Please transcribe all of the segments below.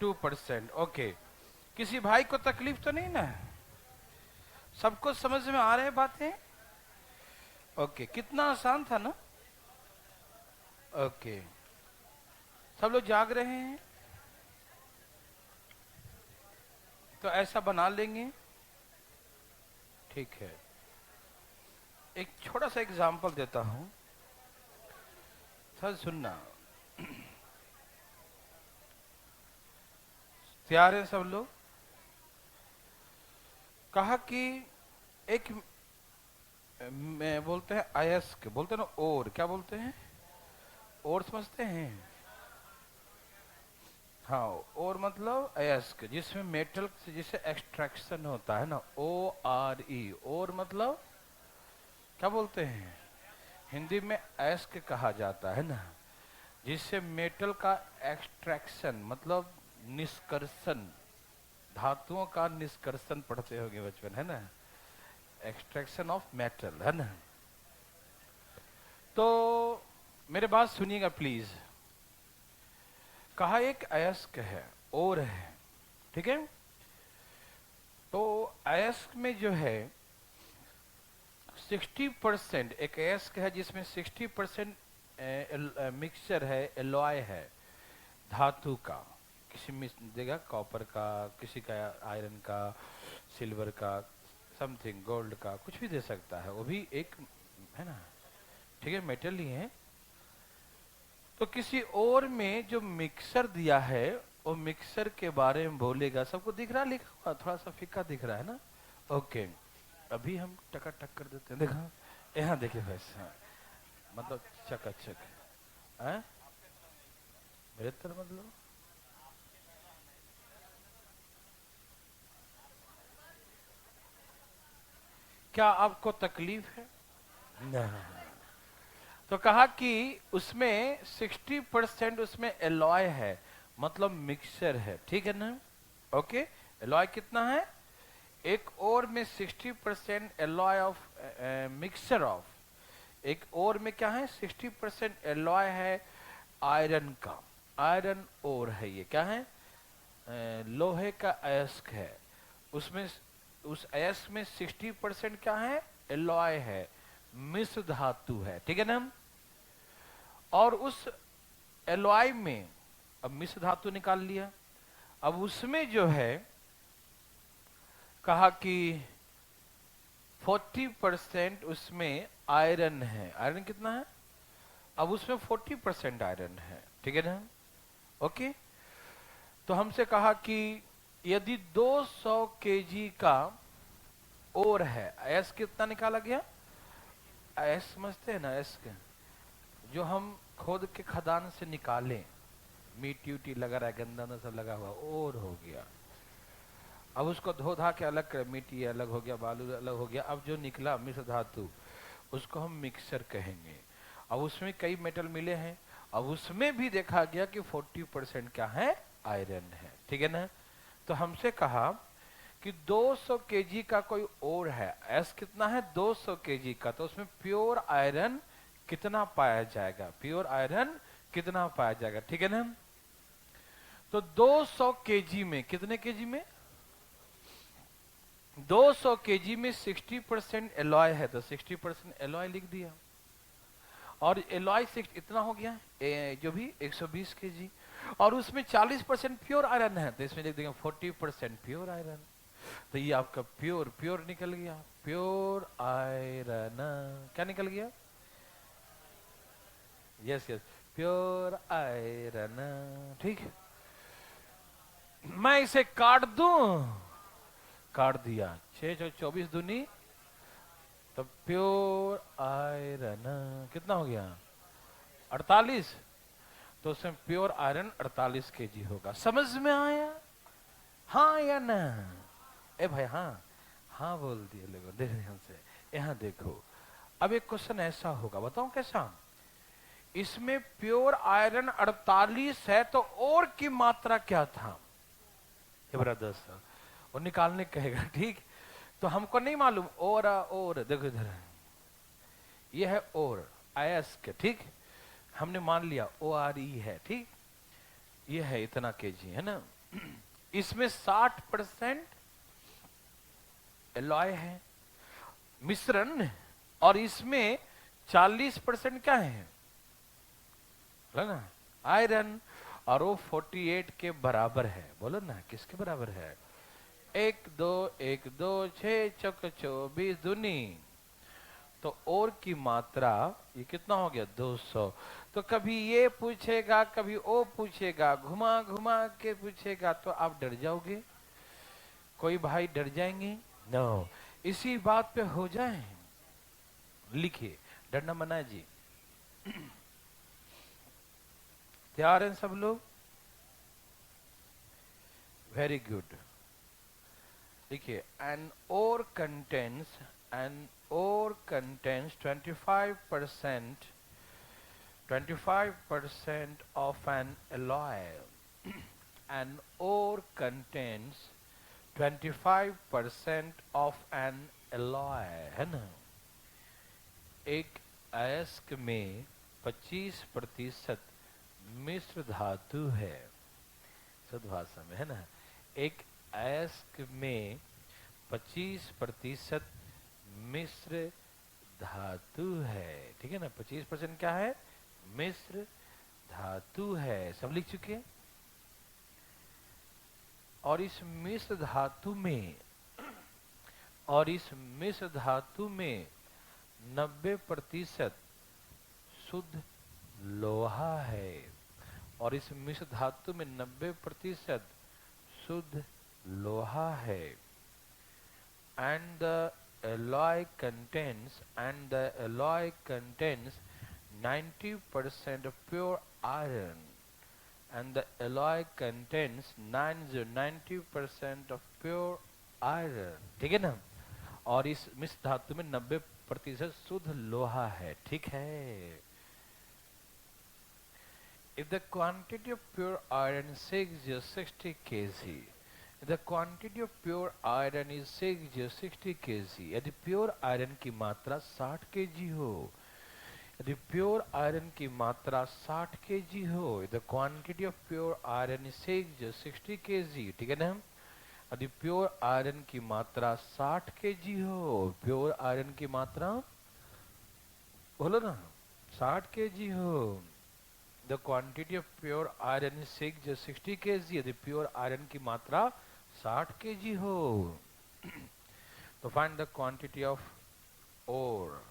2%। Okay, किसी भाई को तकलीफ तो नहीं ना? सबको समझ में आ रहे बातें? ओके, कितना आसान था ना? ओके, सब लोग जाग रहे हैं तो ऐसा बना लेंगे। ठीक है, एक छोटा सा एग्जांपल देता हूं, सर सुनना। तैयार हैं सब लोग? कहा कि एक मैं बोलते हैं अयस्क, बोलते हैं ना, और क्या बोलते हैं? और समझते हैं? हाँ, और मतलब अयस्क जिसमें मेटल से जिसे एक्सट्रैक्शन होता है ना, ORE, और मतलब क्या बोलते हैं? हिंदी में अयस्क कहा जाता है ना, जिससे मेटल का एक्सट्रैक्शन मतलब निष्कर्षण, धातुओं का निष्कर्षण पढ़ते होंगे बचपन, है ना? एक्सट्रैक्शन ऑफ मेटल, है ना? तो मेरे बात सुनिएगा प्लीज। कहा एक अयस्क है, और है, ठीक है? तो अयस्क में जो है 60%, एक अयस्क है जिसमें 60% मिक्सचर है, एलॉय है, धातु का, किसी में देगा कॉपर का, किसी का आयरन का, सिल्वर का, समथिंग गोल्ड का, कुछ भी दे सकता है, वो भी एक, है ना? ठीक है, मेटल ही है। तो किसी और में जो मिक्सर दिया है, वो मिक्सर के बारे में बोलेगा। सबको दिख रहा है लिखा हुआ? थोड़ा सा फीका दिख रहा है ना? ओके, अभी हम टकाटक कर देते हैं। देखा, यहाँ देखिए वैसा, मतलब चकाचक है बेहतर, मतलब क्या आपको तकलीफ है? नहीं। तो कहा कि उसमें 60% उसमें एलॉय है, मतलब मिक्सचर है, ठीक है ना? ओके, एलॉय कितना है? एक और में 60% एलॉय ऑफ, मिक्सचर ऑफ, एक और में क्या है? 60% एलॉय है आयरन का, आयरन ओर है ये, क्या है? लोहे का अयस्क है। उसमें उस अयस्क में 60% क्या है? एलॉय है, मिश्र धातु है, ठीक है ना? और उस एलॉय में अब मिश्र धातु निकाल लिया, अब उसमें जो है कहा कि 40% उसमें आयरन है। आयरन कितना है? अब उसमें 40% आयरन है, ठीक है ना? ओके, तो हमसे कहा कि यदि 200 केजी का और है, एस कितना निकाला गया? एस समझते हैं ना, एस के जो हम खोद के खदान से निकालें, मिट्टी उटी लगा रहा है, गंदा ना सब लगा हुआ, और हो गया। अब उसको धो धा के अलग कर, मिट्टी अलग हो गया, बालू अलग हो गया, अब जो निकला मिश्र धातु, उसको हम मिक्सर कहेंगे। अब उसमें कई मेटल मिले हैं, अब उसमें भी देखा गया कि 40% क्या है? आयरन है, ठीक है ना? तो हमसे कहा कि 200 केजी का कोई और है, एस कितना है? 200 केजी का, तो उसमें प्योर आयरन कितना पाया जाएगा? प्योर आयरन कितना पाया जाएगा, ठीक है ना? तो 200 केजी में, कितने केजी में? 200 केजी में 60% एलॉय है, तो 60% एलॉय लिख दिया, और एलॉय इतना हो गया जो भी 120 केजी, और उसमें 40% प्योर आयरन है, तो इसमें लिख देंगे 40% प्योर आयरन। तो ये आपका प्योर प्योर निकल गया, प्योर आयरन। क्या निकल गया? यस यस, प्योर आयरन, ठीक है। मैं इसे काट दूं, काट दिया, 6 24 दूनी, तो प्योर आयरन कितना हो गया? 48। तो उसमें प्योर आयरन 48 केजी होगा। समझ में आया? हाँ या ना? ए भाई, हाँ हाँ बोल दिए लोगों, देख ध्यान से, यहाँ देखो। अब एक क्वेश्चन ऐसा होगा, बताओ कैसा? इसमें प्योर आयरन 48 है, तो और की मात्रा क्या था? ये ब्रदर्स, वो निकालने कहेगा, ठीक? तो हमको नहीं मालूम, और देखो इधर, ये है और अयस्क, ठीक? हमने मान लिया ORE है, ठीक? ये है इतना केजी, है ना? इसमें 60% एलॉय है, मिश्रण, और इसमें 40% क्या है ना, आयरन, और वो 48 के बराबर है। बोलो ना किसके बराबर है? 1 2 1 2 6 चौक 24 दूनी, तो और की मात्रा ये कितना हो गया 200। तो कभी ये पूछेगा कभी वो पूछेगा, घुमा घुमा के पूछेगा, तो आप डर जाओगे? कोई भाई डर जाएंगे? नो। इसी बात पे हो जाए, लिखिए, डरना मना है जी। तैयार हैं सब लोग? Very good. देखिए, an ore contains 25% of an alloy. An ore contains 25% of an alloy, है ना? एक अयस्क में 25% मिश्र धातु है। शुद्ध भाषा में है ना, एक अयस्क में 25% मिश्र धातु है। ठीक है ना, 25% क्या है? मिश्र धातु है। सब लिख चुके हैं? और इस मिश्र धातु में 90% शुद्ध लोहा है। और इस मिश्र धातु में 90% शुद्ध लोहा है। and the alloy contains 90% of pure iron, and the alloy contains 90% of pure iron। ठीक है ना? और इस मिश्र धातु में 90% शुद्ध लोहा है। ठीक है। If the quantity of pure iron is 60 kg, the quantity of pure iron is 60 kg, यदि प्योर आयरन की मात्रा 60 kg हो, यदि प्योर आयरन की मात्रा 60 kg हो, the quantity of pure iron is 60 kg, ठीक है ना? यदि प्योर आयरन की मात्रा 60 kg हो, प्योर आयरन की मात्रा बोलो ना 60 kg हो, the quantity of pure iron is 60 kg, यदि प्योर आयरन की मात्रा 60 kg हो, तो find the quantity of ore.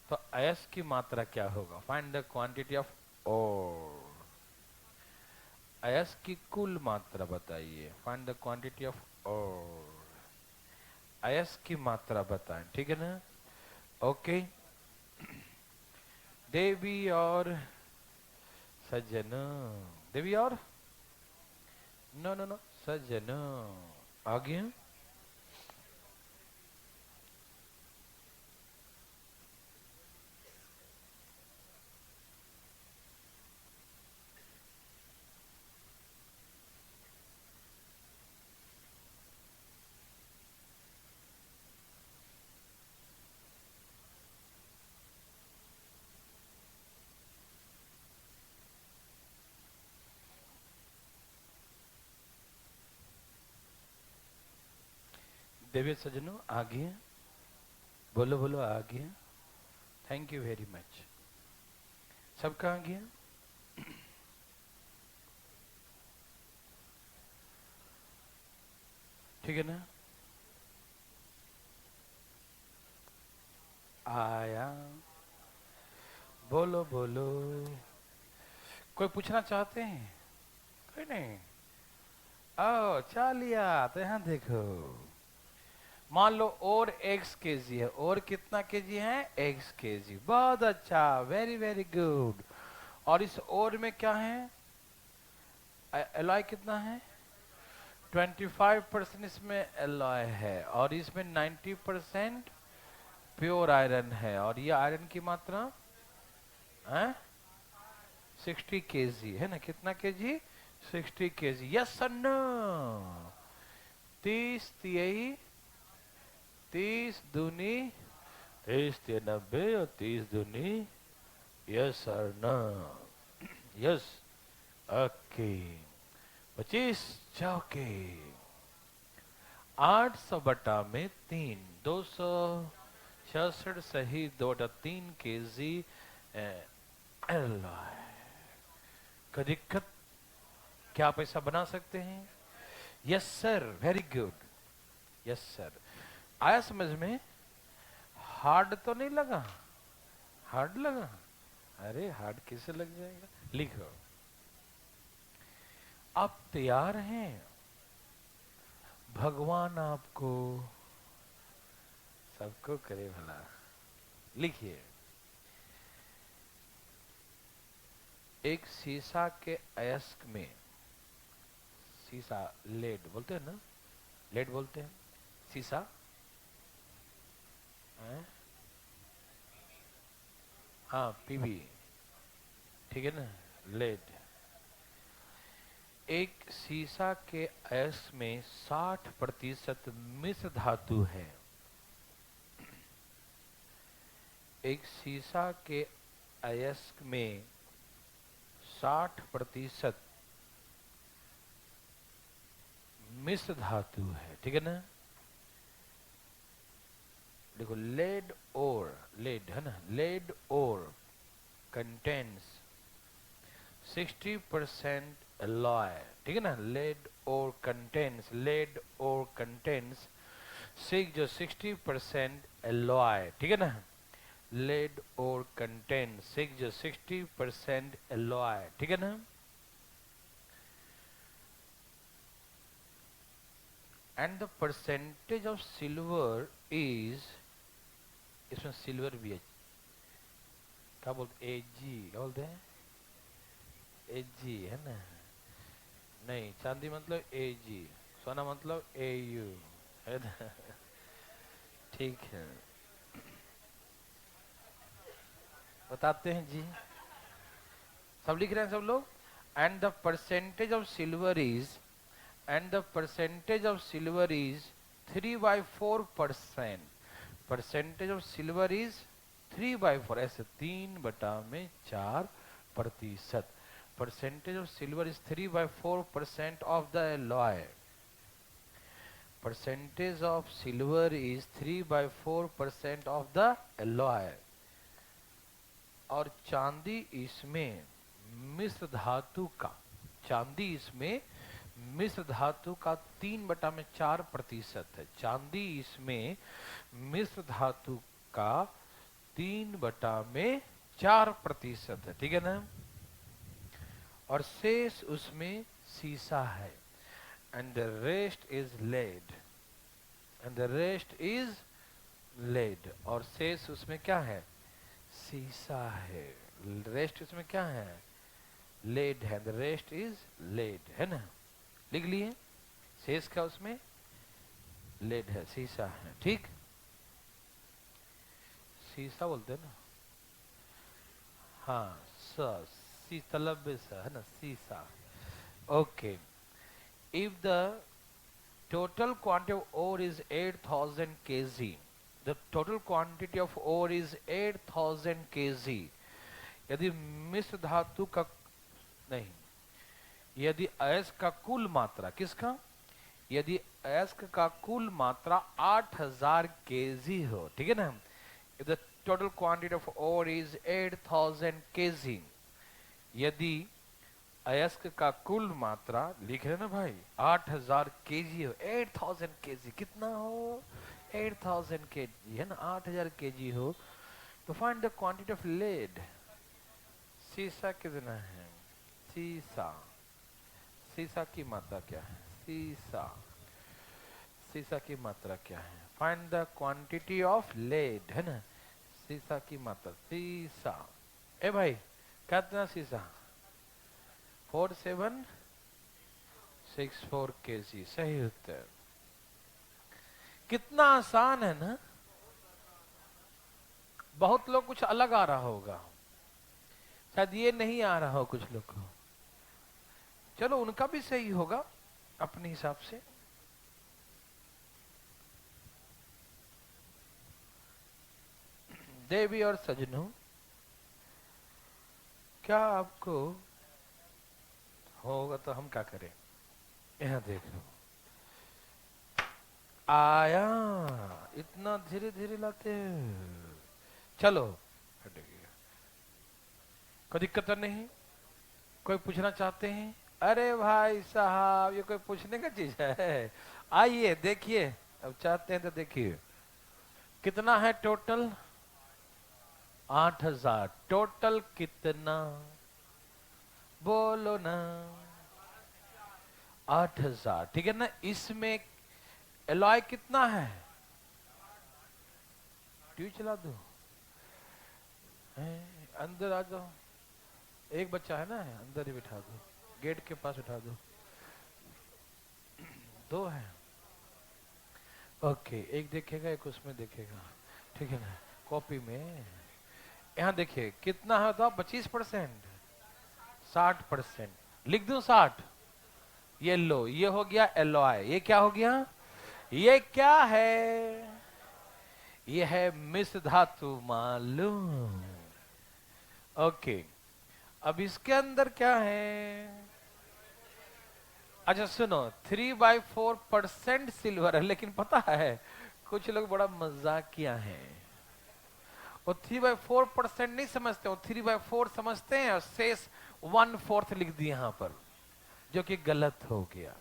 तो अयस्क की मात्रा क्या होगा? Find the quantity of ore. अयस्क की कुल मात्रा बताइए। Find the quantity of ore. अयस्क की मात्रा बताएं। ठीक है ना? ओके। देवी और सज्जनों, देवी और नो नो नो सज्जनों, आगे देवी सज्जनों, आगे बोलो बोलो, आगे। Thank you very much. सब कहाँ गया? ठीक है ना? आया, बोलो बोलो। कोई पूछना चाहते हैं? कोई नहीं? ओ चालिया, तो यहाँ देखो, मान लो और x kg है, और कितना kg है? x kg। बहुत अच्छा, वेरी वेरी गुड। और इस और में क्या है? एलॉय कितना है? 25% इसमें एलॉय है, और इसमें 90% प्योर आयरन है। और ये आयरन की मात्रा है 60 kg, है ना? कितना kg? 60 kg। Yes sir no? 30 यही, 30 दूनी 30 90, और 30 दूनी yes sir no? Yes. Okay. 25 चौके 800 बटा में 3, 266 सही 2.3 kg एलॉय। का दिक्कत? क्या आप ऐसा बना सकते हैं? Yes sir, very good, yes sir. आया समझ में? हार्ड तो नहीं लगा? हार्ड लगा? अरे हार्ड कैसे लग जाएगा। लिखो, आप तैयार हैं? भगवान आपको सबको करे भला। लिखिए, एक शीशा के अयस्क में, शीशा लेड बोलते हैं ना, लेड बोलते हैं शीशा है? हाँ पीबी, ठीक है ना, लेड। एक शीशा के अयस्क में 60% मिश्र धातु है। एक शीशा के अयस्क में 60% मिश्र धातु है, ठीक है ना। देखो, लेड और, लेड है ना, लेड और कंटेन्स 60% alloy, ठीक है ना। लेड और कंटेन्स, लेड और कंटेन्स 60% alloy, ठीक है ना। लेड और कंटेन्स 60% alloy, ठीक है ना। And the percentage of silver is, इसमें सिल्वर भी है, क्या बोलते, एजी, क्या बोलते हैं, एजी है ना। नहीं, चांदी मतलब एजी, सोना मतलब एयू, है ना। ठीक है, बताते हैं जी, सब लिख रहे हैं सब लोग। And the percentage of silver is, and the percentage of silver is 3/4%। Percentage of silver is 3/4, ऐसे 3/4%। Percentage of silver is 3/4% of the alloy. Percentage of silver is 3/4% of the alloy. और चांदी इसमें मिश्र धातु का, चांदी इसमें मिश्र धातु का 3/4% है। चांदी इसमें मिश्र धातु का 3/4% है, ठीक है ना। और शेष उसमें शीशा है। And the rest is lead, and the rest is lead. और शेष उसमें क्या है? शीशा है। रेस्ट उसमें क्या है? लेड है। द रेस्ट इज लेड, है ना। लिख लिए, शेष का उसमें लेड है, शीशा है, ठीक। शीशा बोलते हैं ना, हाँ, शीतलब है ना, शीशा। Okay, if the total quantity of ore is 8000 kg, the total quantity of ore is 8000 kg। यदि मिश्र धातु का, नहीं, यदि अयस्क का कुल मात्रा, किसका? यदि अयस्क का कुल मात्रा 8000 kg हो, ठीक है ना। if the total quantity of ore is 8000 kg, यदि अयस्क का कुल मात्रा, लिख रहे ना भाई, 8000 केजी हो, 8000 केजी कितना हो? 8000 केजी है ना, 8000 केजी हो, तो find the quantity of lead. शीशा कितना है? शीशा, शीशा की मात्रा क्या है? शीशा, शीशा की मात्रा क्या है? Find the quantity of lead, है ना, शीशा की मात्रा। शीशा, ए भाई कितना शीशा? 4764 kg, सही उत्तर। कितना आसान है ना। बहुत लोग कुछ अलग आ रहा होगा, शायद ये नहीं आ रहा हो कुछ लोग को, चलो उनका भी सही होगा अपने हिसाब से। देवी और सजनों, क्या आपको होगा तो हम क्या करें? यहाँ देखो आया, इतना धीरे धीरे लाते हैं। चलो हटेगा, कोई दिक्कत तो नहीं? कोई पूछना चाहते हैं? अरे भाई साहब ये कोई पूछने का चीज है? आइए देखिए, अब चाहते हैं तो देखिए कितना है टोटल। 8,000 टोटल कितना, बोलो ना। 8,000 ठीक है ना। इसमें एलॉय कितना है? ट्यूब चला दो, अंदर आ जाओ। एक बच्चा है ना, अंदर ही बिठा दो, गेट के पास बिठा दो। दो है, ओके। एक देखेगा एक उसमें देखेगा, ठीक है ना। कॉपी में यहाँ देखिए कितना है तो 25%, 60%। लिख दूं 60? ये लो, ये हो गया एलॉय। ये क्या हो गया? ये क्या है? ये है मिश्र धातु, मालूम। ओके, अब इसके अंदर क्या है? अच्छा सुनो, 3/4% सिल्वर है, लेकिन पता है कुछ लोग बड़ा मजाकिया है, वो 3/4% नहीं समझते, वो 3/4 समझते हैं और शेष 1/4 लिख दिए यहाँ पर, जो कि गलत हो गया।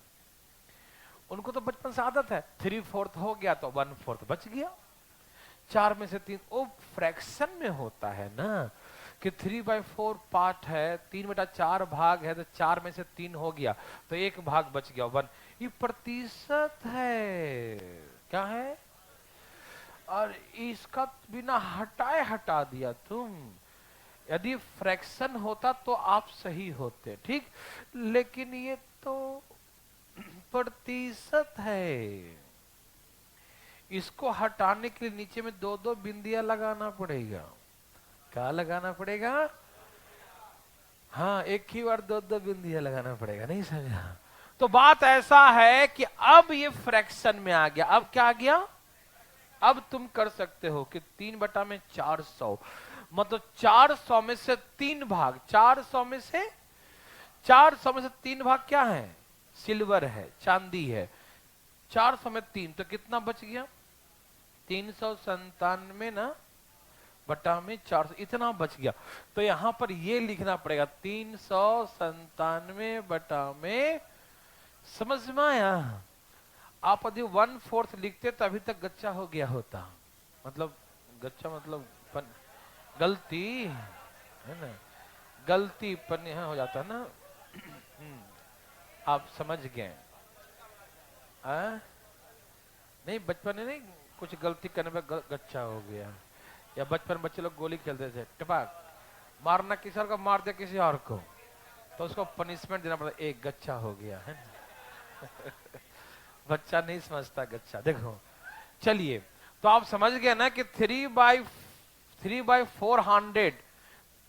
उनको तो बचपन से आदत है, 3/4 हो गया तो 1/4 बच गया। 4 में से 3 वो फ्रैक्शन में होता है ना, कि 3/4 पार्ट है, 3/4 भाग है, तो 4 में से 3 हो गया तो एक भाग बच गया 1। ये प्रतिशत है, क्या है? और इसका बिना हटाए हटा दिया तुम। यदि फ्रैक्शन होता तो आप सही होते, ठीक, लेकिन ये तो प्रतिशत है। इसको हटाने के लिए नीचे में 2-2 बिंदियां लगाना पड़ेगा। क्या लगाना पड़ेगा? हाँ, एक ही बार 2-2 बिंदियां लगाना पड़ेगा, नहीं समझा? तो बात ऐसा है कि अब ये फ्रैक्शन में आ गया। अब क्या आ गया? अब तुम कर सकते हो कि 3/400, मतलब 400 में से 3 भाग, 400 में से 3 भाग क्या है? सिल्वर है, चांदी है। 400 में 3 तो कितना बच गया? 397 ना बटा में 400, इतना बच गया। तो यहां पर ये लिखना पड़ेगा 397 बटा में, समझ में आया? आप यदि 1/4 लिखते तो अभी तक गच्चा हो गया होता, मतलब गच्चा मतलब गलती है ना, गलती पर यहाँ हो जाता ना। आप समझ गए? नहीं, बचपन में नहीं, कुछ गलती करने पर गच्चा हो गया। या बचपन बच्चे लोग गोली खेलते थे, टपाक मारना, किसी और को मार दिया किसी और को, तो उसको पनिशमेंट देना पड़ता, एक गच्चा हो गया है ना। बच्चा नहीं समझता गच्चा। देखो चलिए, तो आप समझ गए ना कि 3/400,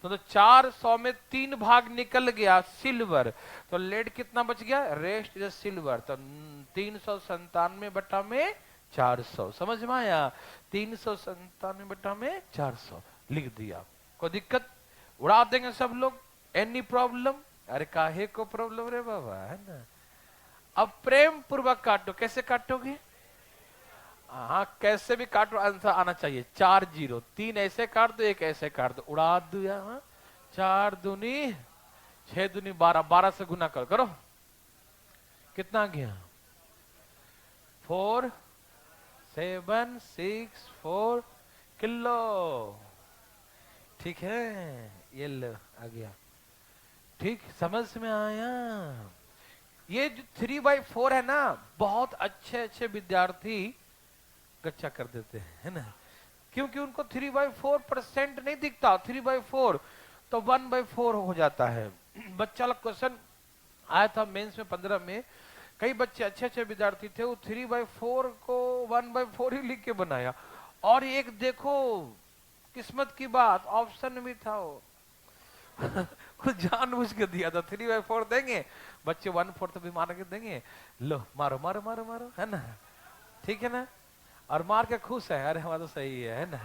तो 400 में 3 भाग निकल गया सिल्वर, तो लेड कितना बच गया? Rest is silver. तो 397 बटा में 400, समझ में आया? 397 बटा में 400 लिख दिया। कोई दिक्कत? उड़ा देंगे सब लोग। Any problem? अरे काहे को प्रॉब्लम रे बाबा, है ना। अब प्रेम पूर्वक काटो। कैसे काटोगे? हाँ, कैसे भी काटो, आंसर आना चाहिए। 4 0, 3 ऐसे काट दो, 1 ऐसे काट दो, उड़ा दो यहाँ। 4 दूनी 6 दूनी 12, 12 से गुना करो। कितना गया? 4 7 6 4 किलो, ठीक है। ये लो आ गया, ठीक, समझ में आया? ये जो 3/4 है ना, बहुत अच्छे अच्छे विद्यार्थी गच्चा कर देते हैं, है ना, क्योंकि उनको 3/4% नहीं दिखता। 3/4 तो 1/4 हो जाता है। बच्चा लोग क्वेश्चन आया था मेंस में 15 में, कई बच्चे अच्छे अच्छे विद्यार्थी थे, वो 3/4 को 1/4 ही लिख के बनाया। और एक देखो किस्मत की बात, ऑप्शन भी था वो। कुछ जानबूझ के दिया था, 3/4 देंगे, बच्चे 1/4 भी मार के देंगे, लो मारो मारो मारो मारो, है ना, ठीक है ना, और मार के खुश है, अरे हमारा तो सही है ना,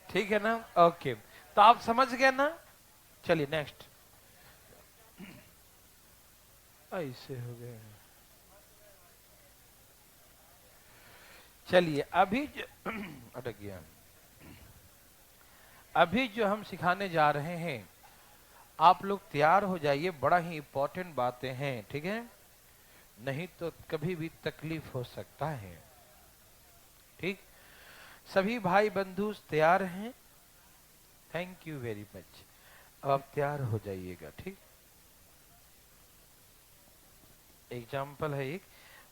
ठीक है ना। ओके, तो आप समझ गए ना। चलिए नेक्स्ट। ऐसे हो गए। चलिए अभी अटक गया। अभी जो हम सिखाने जा रहे हैं, आप लोग तैयार हो जाइए, बड़ा ही इंपॉर्टेंट बातें हैं, ठीक है? नहीं तो कभी भी तकलीफ हो सकता है। ठीक, सभी भाई बंधु तैयार हैं? Thank you very much. अब आप तैयार हो जाइएगा। ठीक, एग्जाम्पल है एक,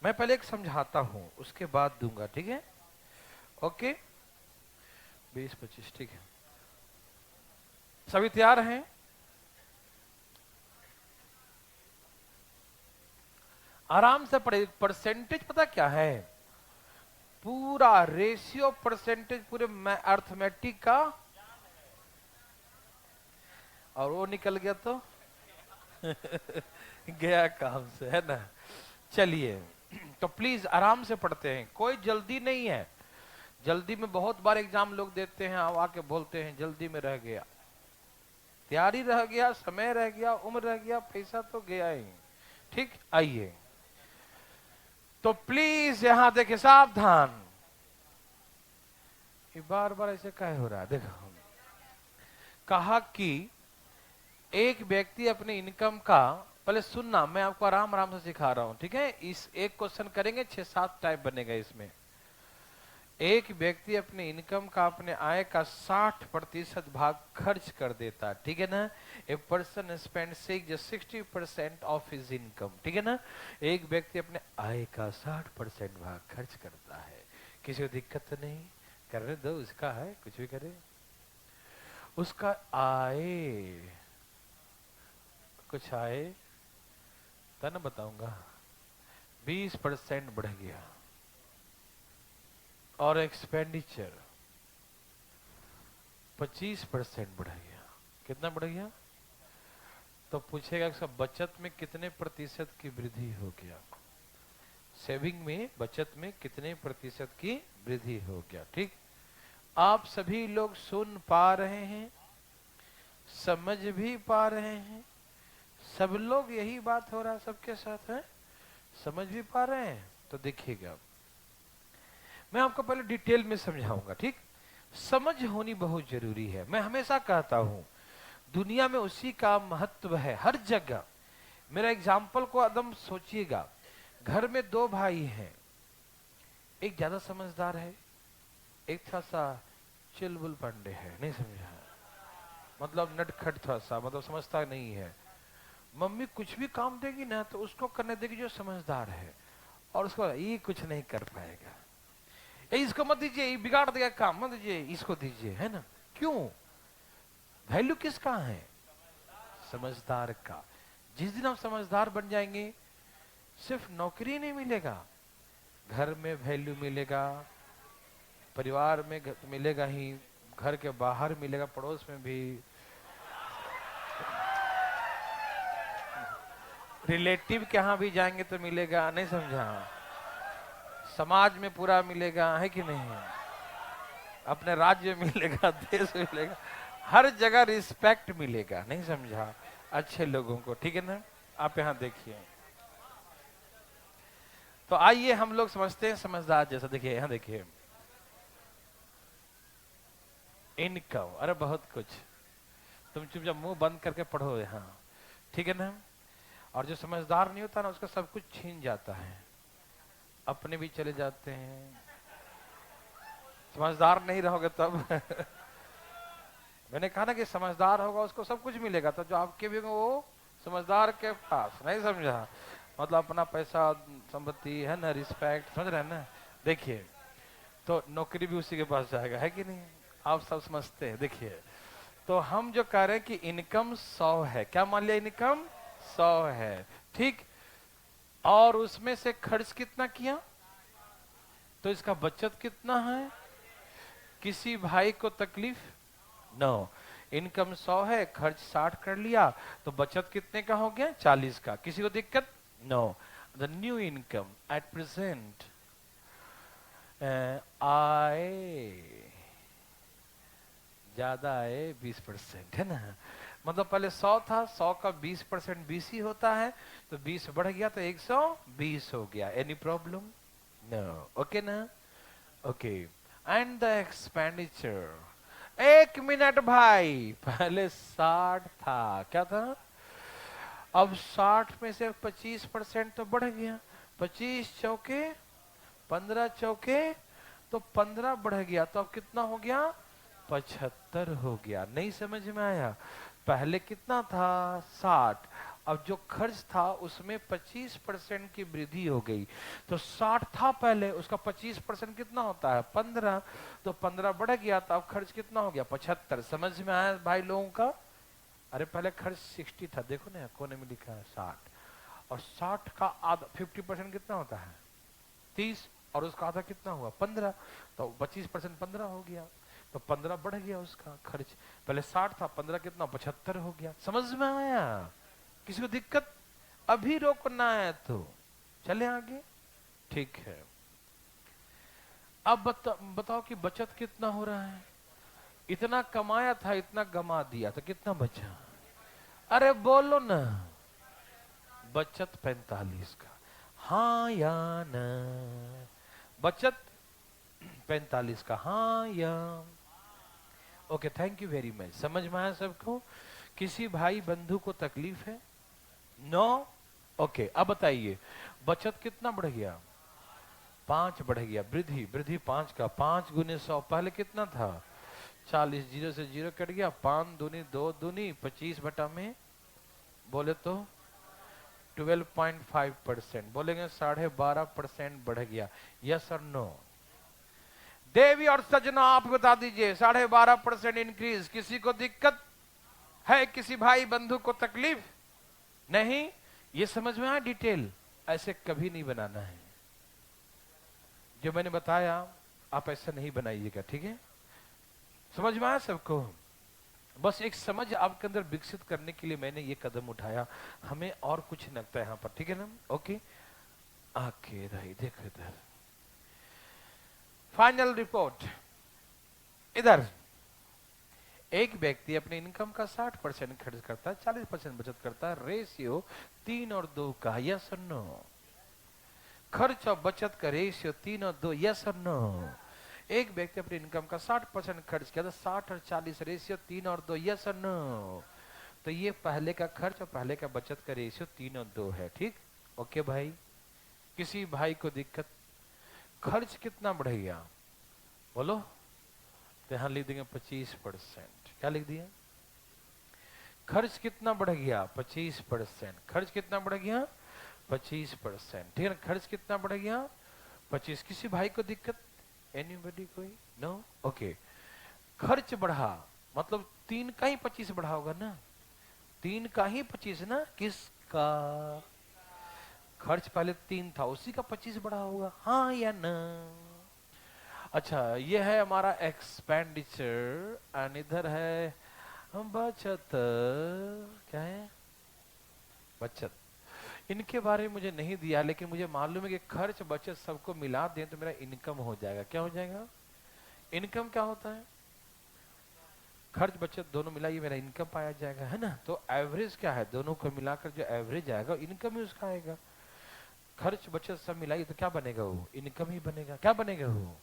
मैं पहले एक समझाता हूं, उसके बाद दूंगा। ठीक है? ओके, 20-25। ठीक है, सभी तैयार हैं? आराम से पढ़े। परसेंटेज पता क्या है? पूरा रेशियो परसेंटेज पूरे अर्थमेटिक का, और वो निकल गया तो गया काम से, है ना? चलिए, तो प्लीज आराम से पढ़ते हैं, कोई जल्दी नहीं है। जल्दी में बहुत बार एग्जाम लोग देते हैं, अब आके बोलते हैं जल्दी में रह गया, तैयारी रह गया, समय रह गया, उम्र रह गया, पैसा तो गया ही। ठीक, आइए, तो प्लीज यहां देखिए, सावधान। ये बार बार ऐसे क्या हो रहा है? देखो, कहा कि एक व्यक्ति अपने इनकम का, पहले सुनना, मैं आपको आराम आराम से सिखा रहा हूं, ठीक है? इस एक क्वेश्चन करेंगे, 6-7 टाइप बनेगा इसमें। एक व्यक्ति अपने इनकम का, अपने आय का 60% भाग खर्च कर देता, ठीक है ना? A person spend 60% of his income, ठीक है ना? एक व्यक्ति अपने आय का 60% भाग खर्च करता है। किसी को दिक्कत तो नहीं? करने दो, उसका है, कुछ भी करे। उसका आय, कुछ आए तो ना बताऊंगा, 20% बढ़ गया, और एक्सपेंडिचर 25% बढ़ गया। कितना बढ़ गया? तो पूछेगा इसका बचत में कितने प्रतिशत की वृद्धि हो गया, सेविंग में, बचत में कितने प्रतिशत की वृद्धि हो गया। ठीक, आप सभी लोग सुन पा रहे हैं, समझ भी पा रहे हैं? सब लोग यही बात हो रहा है सबके साथ, है? समझ भी पा रहे हैं? तो देखिएगा, मैं आपको पहले डिटेल में समझाऊंगा। ठीक, समझ होनी बहुत जरूरी है। मैं हमेशा कहता हूं, दुनिया में उसी का महत्व है हर जगह। मेरा एग्जाम्पल को एकदम सोचिएगा। घर में 2 भाई हैं, एक ज्यादा समझदार है, एक थोड़ा सा चुलबुल पांडे है, नहीं समझा? मतलब नटखट, थोड़ा सा मतलब समझता नहीं है। मम्मी कुछ भी काम देगी ना तो उसको करने देगी जो समझदार है, और उसको ये कुछ नहीं कर पाएगा, ये इसको मत दीजिए, ये बिगाड़ देगा काम, मत दीजिए, इसको दीजिए, है ना? क्यों? वैल्यू किसका है? समझदार का। जिस दिन हम समझदार बन जाएंगे, सिर्फ नौकरी नहीं मिलेगा, घर में वैल्यू मिलेगा, परिवार में मिलेगा ही, घर के बाहर मिलेगा, पड़ोस में भी, रिलेटिव के यहाँ भी जाएंगे तो मिलेगा, नहीं समझा? समाज में पूरा मिलेगा, है कि नहीं? अपने राज्य में मिलेगा, देश में मिलेगा, हर जगह रिस्पेक्ट मिलेगा, नहीं समझा? अच्छे लोगों को, ठीक है ना? आप यहाँ देखिए, तो आइए हम लोग समझते हैं समझदार जैसा। देखिए यहाँ देखिए, इनकम, अरे बहुत कुछ, तुम चुपचाप मुंह बंद करके पढ़ो यहाँ, ठीक है ना? और जो समझदार नहीं होता ना, उसका सब कुछ छीन जाता है, अपने भी चले जाते हैं। समझदार नहीं रहोगे तब मैंने कहा ना कि समझदार होगा उसको सब कुछ मिलेगा, तो जो आपके भी वो समझदार के पास, नहीं समझा? मतलब अपना पैसा, संपत्ति, है ना, रिस्पेक्ट, समझ रहे हैं ना? देखिए, तो नौकरी भी उसी के पास जाएगा, है कि नहीं? आप सब समझते हैं। देखिए, तो हम जो कह रहे हैं कि इनकम 100 है, क्या मान लिया? इनकम 100 है, ठीक, और उसमें से खर्च कितना किया, तो इसका बचत कितना है? किसी भाई को तकलीफ? नो। इनकम 100 है, खर्च 60 कर लिया, तो बचत कितने का हो गया? 40 का। किसी को दिक्कत? No. The new income at present, आए ज्यादा आए 20%, है ना? मतलब पहले 100 था, 100 का 20% 20 ही होता है, तो 20 बढ़ गया तो 120 हो गया। Any problem? नो। ओके ना? Okay. And the expenditure, 1 minute भाई, पहले 60 था, क्या था? अब 60 में से 25% तो बढ़ गया, 25 चौके 15 चौके, तो 15 बढ़ गया, तो अब कितना हो गया? 75 हो गया। नहीं समझ में आया? पहले कितना था? 60। अब जो खर्च था उसमें 25% की वृद्धि हो गई, तो 60 था पहले, उसका 25% कितना होता है? 15। तो 15 बढ़ गया, तो अब खर्च कितना हो गया? 75। समझ में आया भाई लोगों का? अरे पहले खर्च 60 था, देखो ना कोने में लिखा है 60, और 60 का आधा 50% कितना होता है? 30, और उसका आधा कितना हुआ? 15। तो 25% 15 हो गया, तो 15 बढ़ गया उसका खर्च। पहले 60 था, 15 कितना? 75 हो गया। समझ में आया? किसी को दिक्कत? अभी रोकना है तो चले आगे, ठीक है। अब बताओ कि बचत कितना हो रहा है? इतना कमाया था, इतना गमा दिया, तो कितना बचा? अरे बोलो ना। बचत 45 का, हाँ या ना? बचत 45 का, हाँ या? Okay, thank you very much. समझ में आया सबको? किसी भाई बंधु को तकलीफ है? नो? ओके, अब बताइए बचत कितना बढ़ गया? 5 बढ़ गया। वृद्धि, वृद्धि 5 का, 5 गुने 100, पहले कितना था? 40, जीरो से जीरो कट गया, 5 दूनी 2 दूनी 25 बटा में बोले तो 12.5%, बोलेंगे 12.5% बढ़ गया। यस और नो? देवी और सजना आप बता दीजिए, 12.5% इंक्रीज। किसी को दिक्कत है? किसी भाई बंधु को तकलीफ? नहीं? ये समझ में आया डिटेल? ऐसे कभी नहीं बनाना है, जो मैंने बताया आप ऐसा नहीं बनाइएगा, ठीक है? समझ में आया सबको? बस एक समझ आपके अंदर विकसित करने के लिए मैंने ये कदम उठाया, हमें और कुछ लगता है यहाँ पर, ठीक है ना? ओके, आके रही देखो इधर फाइनल रिपोर्ट। इधर एक व्यक्ति अपने इनकम का 60% खर्च करता है, 40% बचत करता है, रेशियो 3 और 2 का, यस और नो? खर्च और बचत का रेशियो 3 और 2, यस और नो? एक व्यक्ति अपने इनकम का 60% खर्च किया था, 60 और 40 रेशियो 3 और 2, यस और नो? तो ये पहले का खर्च और पहले का बचत का रेशियो 3 और 2 है, ठीक? ओके भाई, किसी भाई को दिक्कत? खर्च कितना बढ़ गया बोलो? तो यहां लिख देंगे 25%। क्या लिख दिया? खर्च कितना बढ़ गया? 25%। खर्च कितना बढ़ गया? 25%, ठीक है ना? खर्च कितना बढ़ गया? 25। किसी भाई को दिक्कत? एनीबॉडी कोई? नो? ओके। खर्च बढ़ा, मतलब 3 का ही 25 बढ़ा होगा ना? 3 का ही 25 ना? किसका? खर्च पहले 3 था, उसी का 25 बढ़ा होगा, हाँ या ना? अच्छा, ये है हमारा एक्सपेंडिचर, एंड इधर है बचत। क्या है? बचत। इनके बारे में मुझे नहीं दिया, लेकिन मुझे मालूम है कि खर्च बचत सबको मिला दें तो मेरा इनकम हो जाएगा। क्या हो जाएगा? इनकम क्या होता है? खर्च बचत दोनों मिला ये मेरा इनकम पाया जाएगा, है ना? तो एवरेज क्या है? दोनों को मिलाकर जो एवरेज आएगा इनकम ही उसका आएगा। खर्च बचत सब मिलाई तो क्या बनेगा? वो इनकम ही बनेगा। क्या बनेगा वो?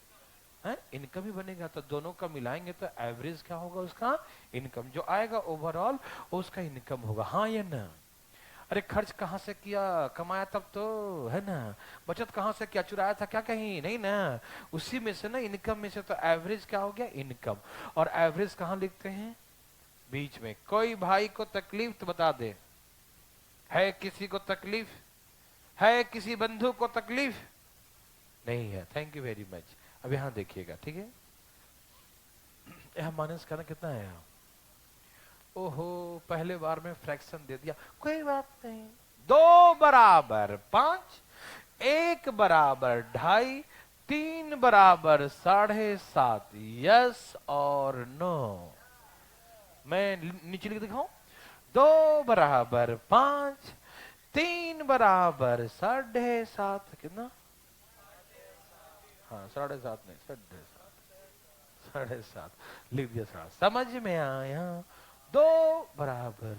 है इनकम ही बनेगा। तो दोनों का मिलाएंगे तो एवरेज क्या होगा उसका? इनकम। जो आएगा ओवरऑल उसका इनकम होगा, हाँ या ना? अरे खर्च कहाँ से किया? कमाया तब तो, है ना? बचत कहाँ से किया? चुराया था क्या कहीं? नहीं ना? उसी में से ना, इनकम में से। तो एवरेज क्या हो गया? इनकम। और एवरेज कहाँ लिखते हैं? बीच में। कोई भाई को तकलीफ तो बता दे, है किसी को तकलीफ? है किसी बंधु को तकलीफ? नहीं है, थैंक यू वेरी मच। अब यहां देखिएगा, ठीक है? यहां माइनस करना कितना है यहाँ? ओहो, पहले बार में फ्रैक्शन दे दिया, कोई बात नहीं। 2 बराबर 5, 1 बराबर 2.5, 3 बराबर 7.5, यस और नो? मैं नीचे लिख दिखाऊं? 2 बराबर 5, 3 बराबर 7.5, कितना? हाँ, 7.5 नहीं, 7.5, 7.5 लिख दिया। 7 समझ में आया? 2 बराबर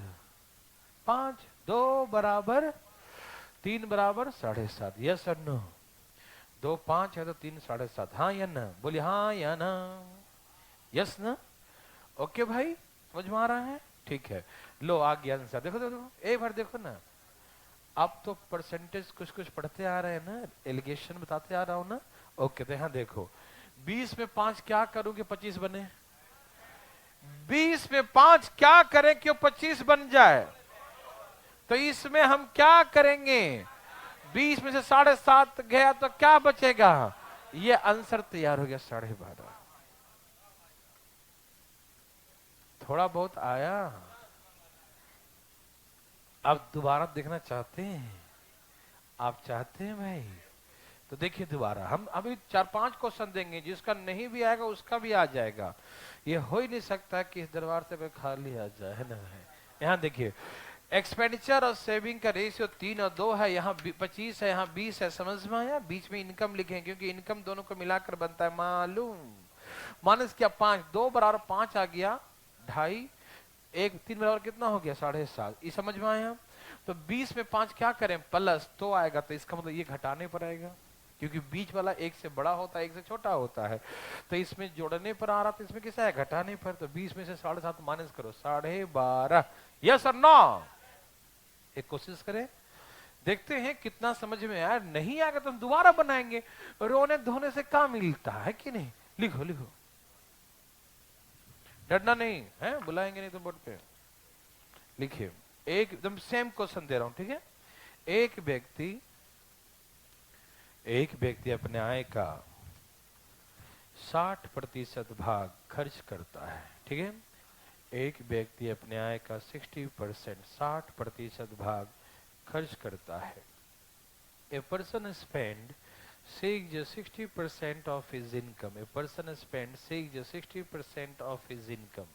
5, 2 बराबर 3 बराबर 7.5। यस और नो? 2 5 है तो 3 7.5। हाँ या ना? बोलिए हाँ या ना? यस ना? ओके भाई, समझ में आ रहा है? ठीक है, लो आ गया आंसर। देखो देखो एक बार देखो ना, आप तो परसेंटेज कुछ कुछ पढ़ते आ रहे हैं ना, एलिगेशन बताते आ रहा हूं ना। ओके, तो यहां देखो 20 में 5 क्या करूं कि 25 बने? 20 में 5 क्या करें कि 25 बन जाए? तो इसमें हम क्या करेंगे? 20 में से 7.5 गया तो क्या बचेगा? ये आंसर तैयार हो गया 12.5। थोड़ा बहुत आया? आप दोबारा देखना चाहते हैं? आप चाहते हैं भाई? तो देखिए दोबारा हम अभी 4-5 क्वेश्चन देंगे, जिसका नहीं भी आएगा उसका भी आ जाएगा। ये हो ही नहीं सकता कि इस दरबार से कोई खाली आ जाए, है ना? यहाँ देखिए, एक्सपेंडिचर और सेविंग का रेशियो 3 और 2 है, यहाँ 25 है, यहाँ 20 है। समझ में आया? बीच में इनकम लिखे क्योंकि इनकम दोनों को मिलाकर बनता है मालूम। माइनस क्या 5, 2 बराबर 5 आ गया, 2.5, 1 3 बराबर कितना हो गया? 7.5। ये समझ में आया? तो 20 में 5 क्या करें? प्लस तो आएगा, तो इसका मतलब ये घटाने पर आएगा क्योंकि बीच वाला एक से बड़ा होता है, एक से छोटा होता है। तो इसमें जोड़ने पर आ रहा, तो इसमें किसा है? घटाने पर। तो 20 में से 7.5 माइनस करो, 12.5। यस और नो? एक कोशिश करें, देखते हैं कितना समझ में आया। नहीं आएगा तो हम दोबारा बनाएंगे। रोने धोने से काम मिलता है कि नहीं? लिखो लिखो, डरना नहीं है, बुलाएंगे नहीं तो बोर्ड पे। लिखिए, एकदम सेम क्वेश्चन दे रहा हूं, ठीक है? एक व्यक्ति अपने आय का 60% भाग खर्च करता है, ठीक है? एक व्यक्ति अपने आय का 60% भाग खर्च करता है। A person spend 60% of his income. A person spend 60% of his income.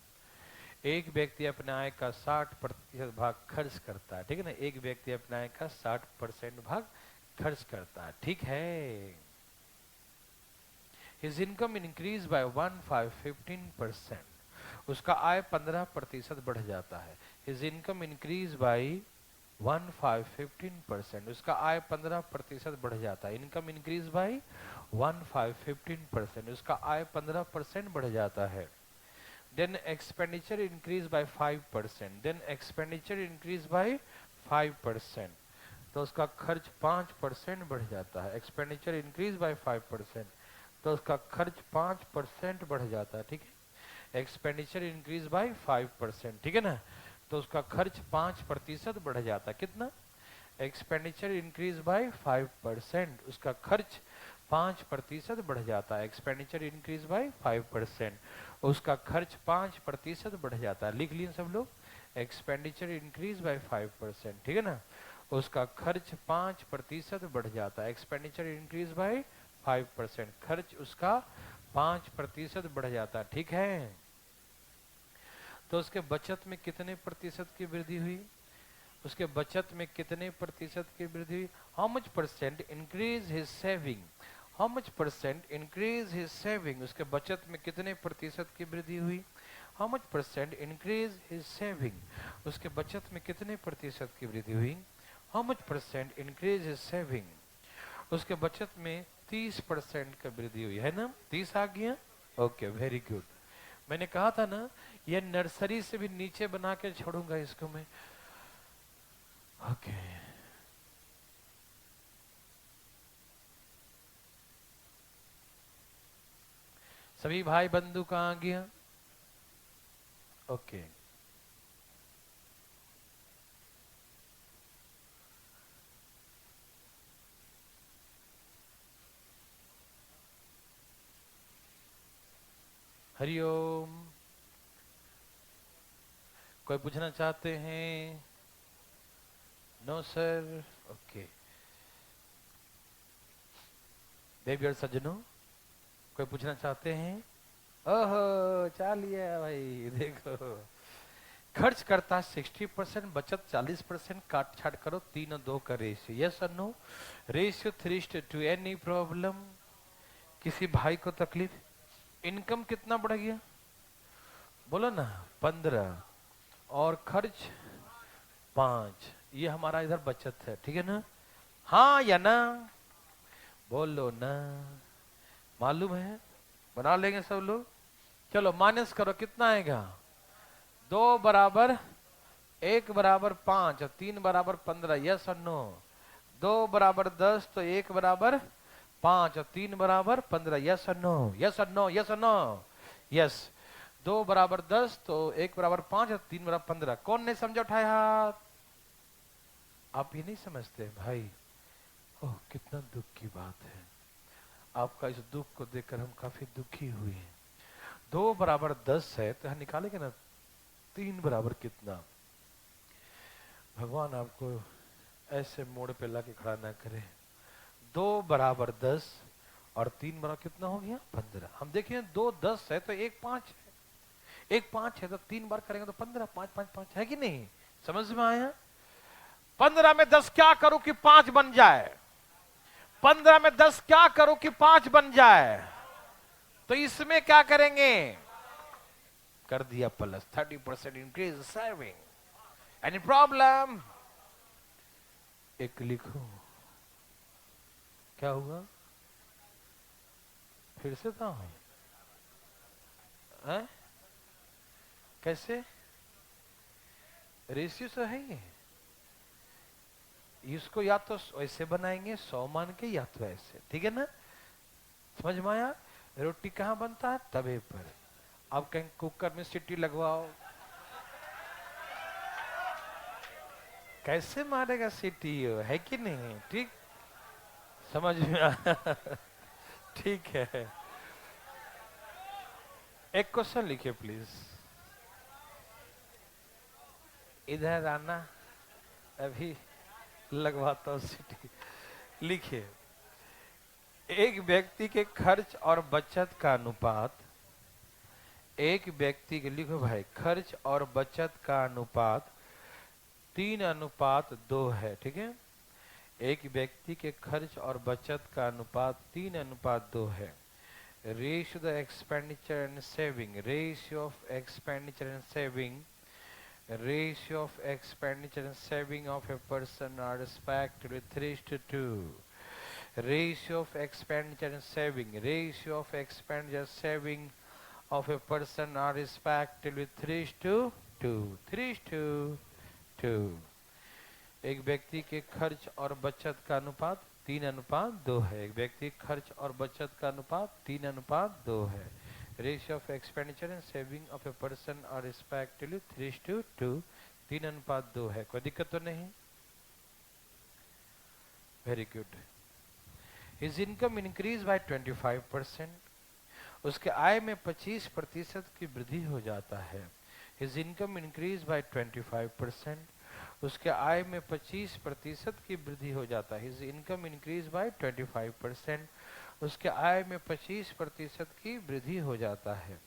एक व्यक्ति अपने आय का 60% भाग खर्च करता है, ठीक है ना? एक व्यक्ति अपने आय का 60% भाग खर्च करता है, ठीक है? His income increase by 15%. उसका आय 15% बढ़ जाता है। His income increase by 15%. उसका आय 15% बढ़ जाता है। इनकम इंक्रीज बाई 15% उसका आय 15% बढ़ जाता है। Then expenditure increase by 5%। Then expenditure increase by 5%, तो उसका खर्च 5% बढ़ जाता है। एक्सपेंडिचर इंक्रीज बाय 5%, तो उसका खर्च 5% बढ़ जाता है, ठीक है? एक्सपेंडिचर इंक्रीज बाय 5%, ठीक है ना? तो उसका खर्च 5% बढ़ जाता है। कितना? एक्सपेंडिचर इंक्रीज बाय 5%, उसका खर्च 5% बढ़ जाता है। एक्सपेंडिचर इंक्रीज बाय 5%, उसका खर्च 5% बढ़ जाता है। लिख लिए सब लोग? एक्सपेंडिचर इंक्रीज बाय 5%, ठीक है ना? उसका खर्च 5% बढ़ जाता है। एक्सपेंडिचर इंक्रीज बाय 5%, खर्च उसका 5% बढ़ जाता है, ठीक है? तो उसके बचत में कितने प्रतिशत की वृद्धि हुई? उसके बचत में कितने प्रतिशत की वृद्धि हुई? How much percent increase his saving? How much percent increase his saving? उसके बचत में कितने प्रतिशत की वृद्धि हुई? How much percent increase his saving? उसके बचत में कितने प्रतिशत की वृद्धि हुई? How much percent increase his saving? उसके बचत में 30% का वृद्धि हुई, है ना? 30 आ गया? Okay, very good. मैंने कहा था ना, ये नर्सरी से भी नीचे बना के छोड़ूंगा इसको मैं। ओके, सभी भाई बंधु कहाँ गया? ओके, हरिओम। कोई पूछना चाहते हैं? No sir. ओके, देवी और सज्जनों, कोई पूछना चाहते हैं? ओहो, चलिए भाई देखो, खर्च करता है 60%, बचत 40%, काट छाट करो 3 और 2 का रेशियो। यस और नो? रेशियो 3:2। Any problem? किसी भाई को तकलीफ? इनकम कितना बढ़ गया? बोलो ना, 15। और खर्च 5, ये हमारा इधर बचत है, ठीक है ना? हाँ या ना? बोलो ना। मालूम है? बना लेंगे सब लोग। चलो माइनस करो, कितना आएगा? 2 बराबर 1 बराबर 5 और 3 बराबर 15, यस और नो? 2 बराबर 10 तो 1 बराबर 5 और 3 बराबर 15, यस और नो? यस और नो? यस और नो? यस। 2 बराबर 10 तो 1 बराबर 5 और 3 बराबर 15। कौन नहीं समझा? उठाए हाथ। आप ये नहीं समझते भाई? ओह कितना दुख की बात है। आपका इस दुख को देखकर हम काफी दुखी हुए हैं। 2 बराबर 10 है तो हम निकालेंगे ना 3 बराबर कितना। भगवान आपको ऐसे मोड़ पे लाके खड़ा ना करे। 2 बराबर 10 और 3 बराबर कितना हो गया? 15। हम देखिए 2 10 है तो 1 5 है, 1 5 है तो 3 बार करेंगे तो 15, 5 5 5 है कि नहीं? समझ में आया? 15 में 10 क्या करूं कि 5 बन जाए? 15 में 10 क्या करूं कि 5 बन जाए? तो इसमें क्या करेंगे? कर दिया plus 30% increase saving. Any problem? एक लिखो। क्या हुआ? फिर से था है? कैसे? रेशियो से है ये। इसको या तो ऐसे बनाएंगे 100 मान के, या तो ऐसे, ठीक है ना? समझ में आया? रोटी कहाँ बनता है? तवे पर। अब कहीं कुकर में सीटी लगवाओ, कैसे मारेगा सीटी? है कि नहीं? ठीक समझ में आया? ठीक है। एक क्वेश्चन लिखिए प्लीज। इधर आना, अभी लगवाता हूँ सीटी। लिखिए, एक व्यक्ति के खर्च और बचत का अनुपात, एक व्यक्ति के, लिखो भाई, खर्च और बचत का अनुपात 3:2 है, ठीक है? एक व्यक्ति के खर्च और बचत का अनुपात 3:2 है। Ratio the expenditure and saving, ratio of expenditure and saving, ratio of expenditure and saving of a person are respectively 3:2. Ratio of expenditure and saving, ratio of expenditure saving of a person are respectively 3:2. 3:2। एक व्यक्ति के खर्च और बचत का अनुपात 3:2 है। एक व्यक्ति खर्च और बचत का अनुपात 3:2 है। Ratio of expenditure and saving of a person are respectively 3:2, 3:2 है। कोई दिक्कत तो नहीं? Very good. His income increase by 25%, उसके आय में 25% की वृद्धि हो जाता है। हिज इनकम इंक्रीज बाय 25%, उसके आय में 25% की वृद्धि हो जाता है। हिज इनकम इंक्रीज बाय 25%, उसके आय में 25% की वृद्धि हो जाता है।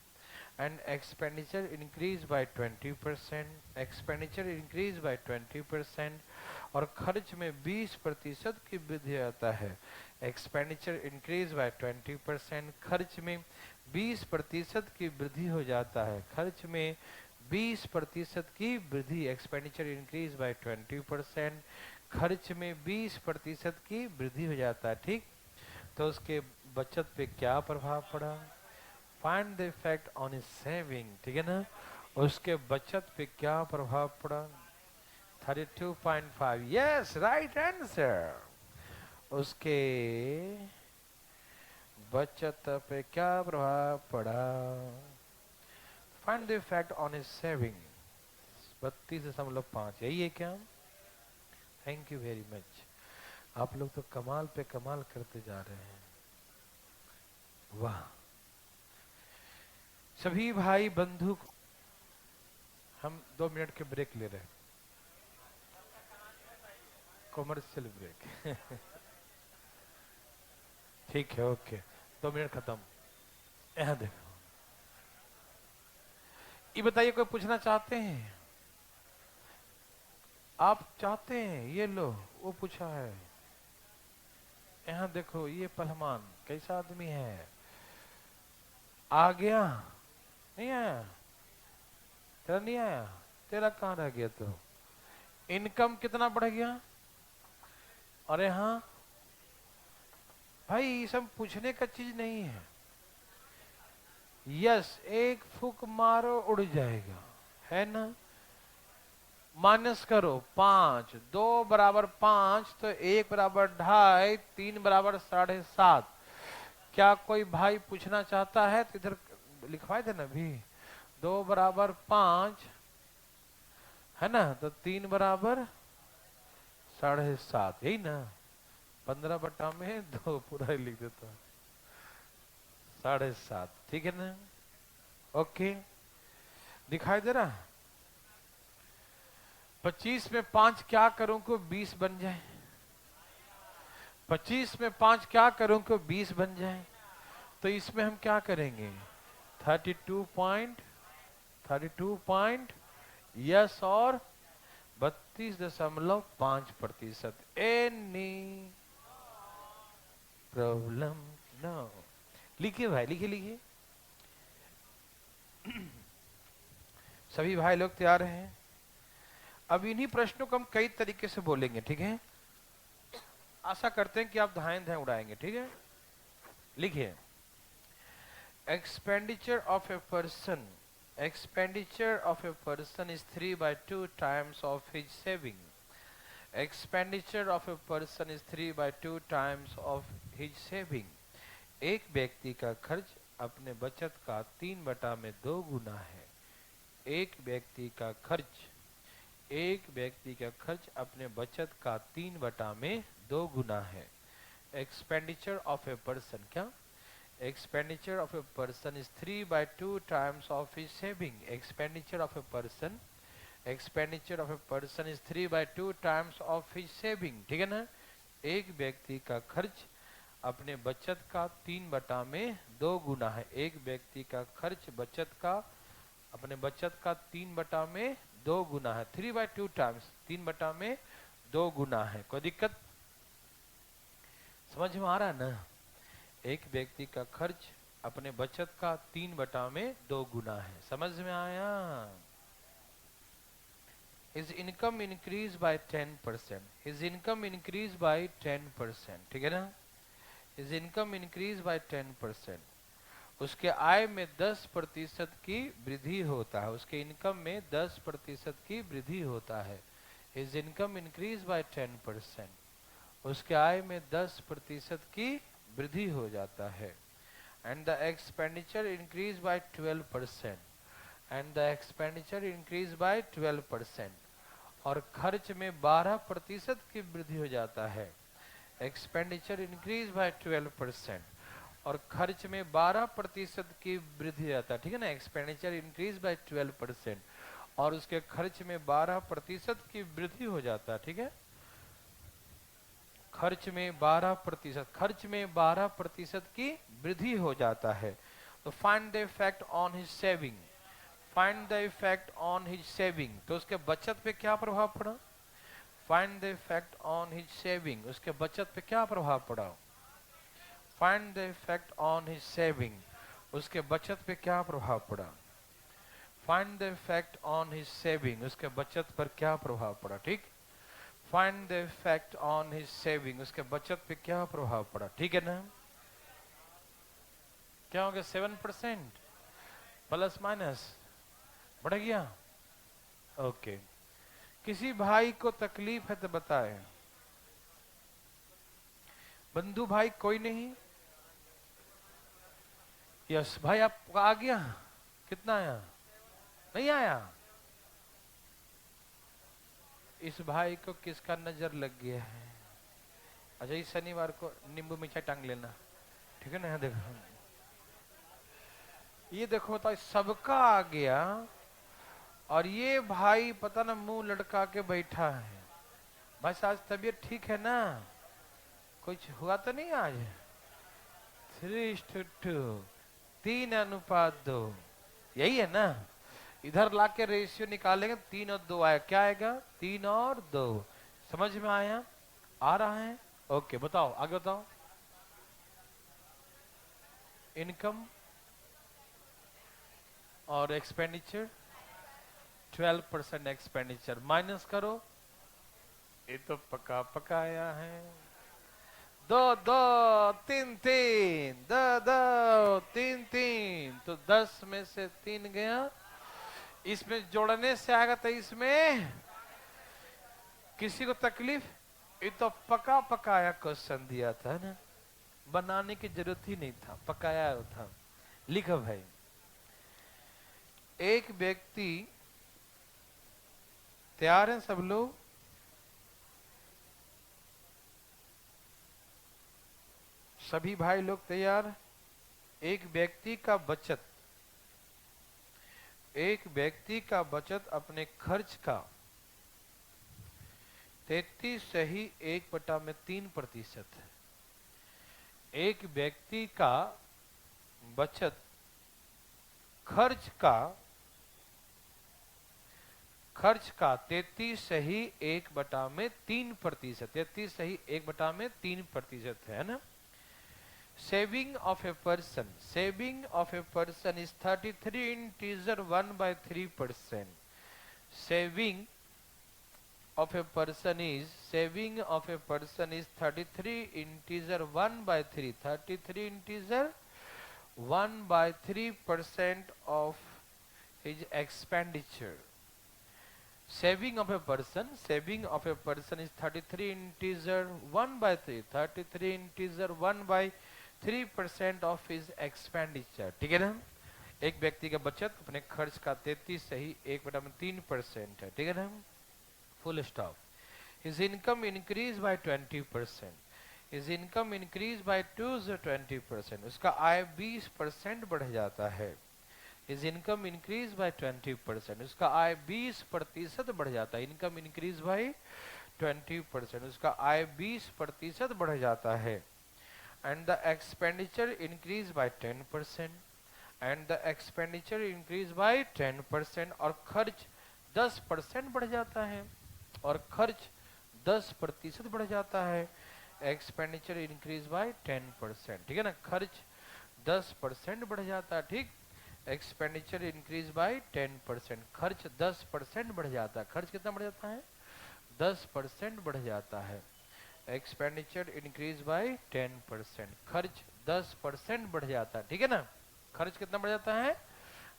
And expenditure increase bye 20%, expenditure increase bye 20%, और खर्च में 20% की वृद्धि आता है। एक्सपेंडिचर इंक्रीज बाय 20%, खर्च में 20% की वृद्धि हो जाता है। खर्च में 20% की वृद्धि, एक्सपेंडिचर इंक्रीज बाय 20%, खर्च में 20% की वृद्धि हो जाता है, ठीक? तो उसके बचत पे क्या प्रभाव पड़ा? Find the effect on his saving, ठीक है ना? उसके बचत पे क्या प्रभाव पड़ा? 32.5, यस, राइट आंसर। उसके बचत पे क्या प्रभाव पड़ा? Find the effect on his saving. 32.5, यही है क्या? Thank you very much. आप लोग तो कमाल पे कमाल करते जा रहे हैं। वाह। सभी भाई बंधु, हम 2 मिनट के ब्रेक ले रहे हैं, कॉमर्शियल ब्रेक। ठीक है, ओके, 2 मिनट खत्म। यहाँ देखो, ये बताइए, कोई पूछना चाहते हैं? आप चाहते हैं? ये लो, वो पूछा है। यहाँ देखो, ये पहलवान कैसा आदमी है? आ गया? नहीं आया? तेरा नहीं आया? तेरा कहाँ रह गया? तो इनकम कितना बढ़ गया? अरे हाँ भाई, ये सब पूछने का चीज नहीं है। यस, एक फूक मारो उड़ जाएगा, है ना? माइनस करो 5, 2 बराबर 5, तो 1 बराबर 2.5, 3 बराबर 7.5। क्या कोई भाई पूछना चाहता है तो इधर लिखवाए देना भी। 2 बराबर 5 है ना, तो 3 बराबर 7.5, यही ना? 15 बटा में 2 पूरा ही लिख देता हूं, 7.5, ठीक है ना? ओके, दिखाई दे रहा? 25 में 5 क्या करूं को 20 बन जाए? 25 में 5 क्या करूं को 20 बन जाए? तो इसमें हम क्या करेंगे? 32 पॉइंट यस, और 32.5%। Any problem? नो। लिखिए भाई, लिखिए लिखिए। सभी भाई लोग तैयार हैं? अब इन्हीं प्रश्नों को हम कई तरीके से बोलेंगे, ठीक है? आशा करते हैं कि आप धाएं धाएं उड़ाएंगे, ठीक है? लिखिए, expenditure of a person is 3/2 times of his saving. Expenditure of a person is 3/2 times of his saving. एक व्यक्ति का खर्च अपने बचत का 3/2 गुना है। एक व्यक्ति का खर्च अपने बचत का 3/2 गुना है। एक्सपेंडिचर ऑफ ए पर्सन, क्या? Expenditure of a person is 3/2 times of his saving. Expenditure of a person is 3/2 times of his saving. ठीक है ना? एक व्यक्ति का खर्च अपने बचत का 3/2 गुना है। एक व्यक्ति का खर्च अपने बचत का 3/2 गुना है। 3/2 टाइम्स, 3/2 गुना है। कोई दिक्कत समझ में आ रहा है ना? एक व्यक्ति का खर्च अपने बचत का 3/2 गुना है। समझ में आया? His income increased by 10%. His income increased by 10%. ठीक है ना? His income increased by 10%. उसके आय में 10% की वृद्धि होता है। उसके इनकम में 10% की वृद्धि होता है। His income increased by 10%. उसके आय में 10% की वृद्धि हो जाता है। And the expenditure increase bye 12%। और खर्च में 12% की वृद्धि हो जाता है। एक्सपेंडिचर इंक्रीज बाय 12%, और खर्च में 12% की वृद्धि हो जाता है। ठीक है ना? एक्सपेंडिचर इंक्रीज बाय 12%, और उसके खर्च में 12% की वृद्धि हो जाता है। ठीक है? खर्च में 12% की वृद्धि हो जाता है। तो find the effect on his saving. तो उसके बचत पे क्या प्रभाव पड़ा? Find the effect on his saving. उसके बचत पे क्या प्रभाव पड़ा? Find the effect on his saving. उसके बचत पे क्या प्रभाव पड़ा? Find the effect on his saving. उसके बचत पर क्या प्रभाव पड़ा? ठीक? Find the effect on his saving. उसके बचत पे क्या प्रभाव पड़ा? ठीक है ना? क्या हो गया? 7% प्लस माइनस बढ़ गया। ओके, किसी भाई को तकलीफ है तो बताए। बंधु भाई कोई नहीं? यस भाई, आपका आ गया? कितना आया? नहीं आया? इस भाई को किसका नजर लग गया है? अच्छा, इस शनिवार को नींबू मिठाई टांग लेना, ठीक है ना? देखो, ये देखो, तो सबका आ गया, और ये भाई पता ना मुंह लटका के बैठा है। भाई आज तबीयत ठीक है ना? कुछ हुआ तो नहीं आज? 3:2, 3:2, यही है ना? इधर लाके रेशियो निकालेंगे, 3 और 2 आया। क्या आएगा? 3 और 2। समझ में आया? आ रहा है? ओके, बताओ, आगे बताओ। इनकम और एक्सपेंडिचर, 12% एक्सपेंडिचर माइनस करो, ये तो पका पकाया है। दो दो तीन तीन, दो दो तीन तीन, तो 10 में से 3 गया। इसमें जोड़ने से आएगा तो इसमें किसी को तकलीफ? ये तो पका पकाया क्वेश्चन दिया था ना, बनाने की जरूरत ही नहीं था, पकाया था। लिखो भाई, एक व्यक्ति, तैयार हैं सब लोग? सभी भाई लोग तैयार? एक व्यक्ति का बचत अपने खर्च का 33.1/3% है। एक व्यक्ति का बचत खर्च का 33.1/3%, 33.1/3% है ना। Saving of a person is 33 integer 1/3%. Saving of a person is 33 integer 1/3. 33 integer 1/3% of his expenditure. Saving of a person is 33 integer 1/3. 33 integer 1/3% of his expenditure. ठीक है ना। एक व्यक्ति का बचत अपने खर्च का 33.1/3% है। ठीक है ना। Full stop. His income increased by 20%. His income increased by 20%. उसका आय 20% बढ़ जाता है। His income increased by 20%. उसका आय 20% बढ़ जाता है। Income increased by 20%. उसका आय 20% बढ़ जाता है। And the expenditure increased by 10%. And the expenditure increased by 10%. और खर्च 10% बढ़ जाता है। और खर्च 10% बढ़ जाता है। Expenditure increase bye 10%। ठीक है ना। खर्च 10% बढ़ जाता है। ठीक। Expenditure increase bye 10%। खर्च 10% बढ़ जाता है। खर्च कितना बढ़ जाता है? 10% बढ़ जाता है। Expenditure increase bye 10%। खर्च 10% बढ़ जाता है। ठीक है ना। खर्च कितना बढ़ जाता है?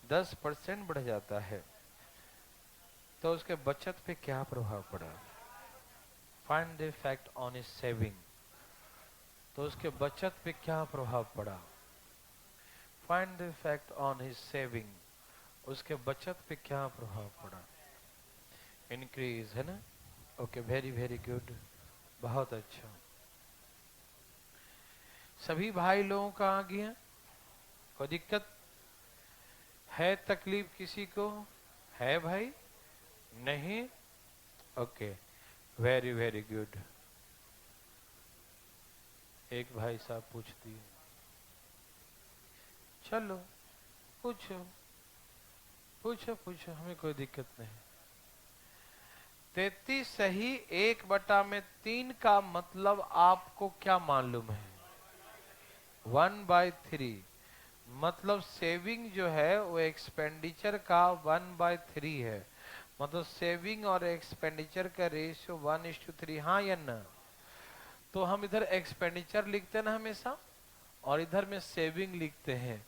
10% बढ़ जाता है। तो उसके बचत पे क्या प्रभाव पड़ा? Find the effect on his saving. तो उसके बचत पे क्या प्रभाव पड़ा? Find the effect on his saving. उसके बचत पे क्या प्रभाव पड़ा? इंक्रीज है ना। ओके, वेरी वेरी गुड, बहुत अच्छा। सभी भाई लोगों का आ गया? कोई दिक्कत है? तकलीफ किसी को है भाई? नहीं? Okay, very very good. एक भाई साहब पूछ दिए। चलो पूछो पूछो पूछो, हमें कोई दिक्कत नहीं। 33/1/3 का मतलब आपको क्या मालूम है? 1/3 मतलब सेविंग जो है वो एक्सपेंडिचर का 1/3 है। मतलब सेविंग और एक्सपेंडिचर का रेशियो 1:3। हाँ या ना? तो हम इधर एक्सपेंडिचर लिखते हैं ना हमेशा, और इधर में सेविंग लिखते हैं।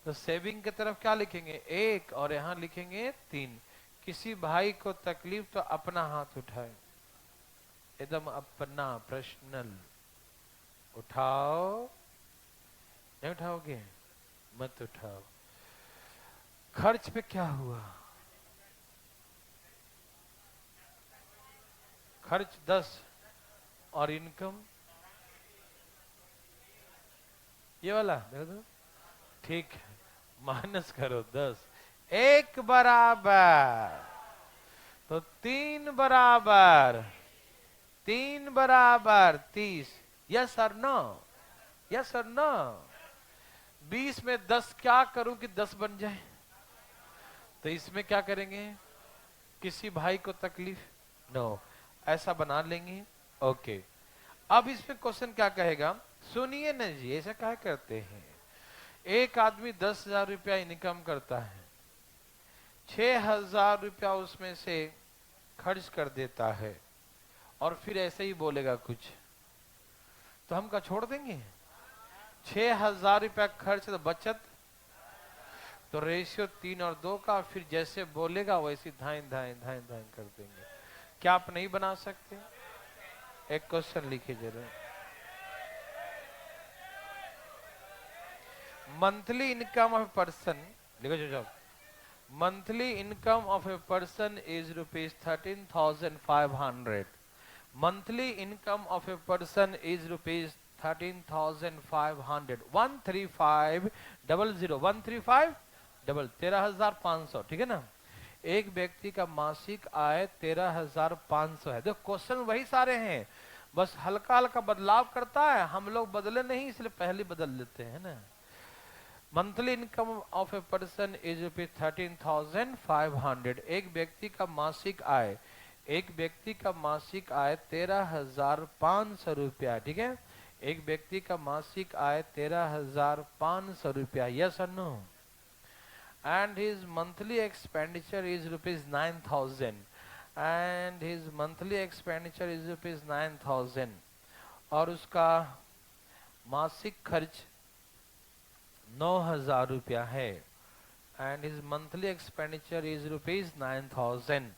तो सेविंग की तरफ क्या लिखेंगे? 1, और यहां लिखेंगे 3। किसी भाई को तकलीफ तो अपना हाथ उठाए, एकदम अपना पर्सनल उठाओ। नहीं उठाओगे? मत उठाओ। खर्च पे क्या हुआ? खर्च 10 और इनकम ये वाला देखो तो ठीक है। माइनस करो 10, 1 बराबर तो 3 बराबर 30। यस और नो? यस और नो? 20 में 10 क्या करूं कि 10 बन जाए? तो इसमें क्या करेंगे? किसी भाई को तकलीफ? नो, ऐसा बना लेंगे। ओके, अब इसमें क्वेश्चन क्या कहेगा? सुनिए ना जी, ऐसा क्या करते हैं? एक आदमी 10,000 रुपया इनकम करता है, 6,000 रुपया उसमें से खर्च कर देता है और फिर ऐसे ही बोलेगा कुछ, तो हम क्या छोड़ देंगे? 6,000 रुपया खर्च तो बचत, तो रेशियो 3 और 2 का, फिर जैसे बोलेगा वैसे धाइन धाइन धाइन धाइन कर देंगे। क्या आप नहीं बना सकते? एक क्वेश्चन लिखिए जरूर। Monthly income of a person, लिखो जो monthly income of a person is ₹13,500। Monthly income of a person is ₹13,500। 13500 135 double 13,500, ठीक है ना। एक व्यक्ति का मासिक आय 13,500 है। देखो क्वेश्चन वही सारे हैं, बस हल्का हल्का बदलाव करता है, हम लोग बदले नहीं इसलिए पहले बदल लेते हैं ना। Monthly income of a person is ₹13,500। एक व्यक्ति का मासिक आय, एक व्यक्ति का मासिक आय 13,500 रुपया, ठीक है। एक व्यक्ति का मासिक आय 13,500 रुपया, यस और no. And his monthly expenditure is ₹9,000 and his monthly expenditure is ₹9,000 और उसका मासिक खर्च 9,000 रुपया है। And his monthly expenditure is ₹9,000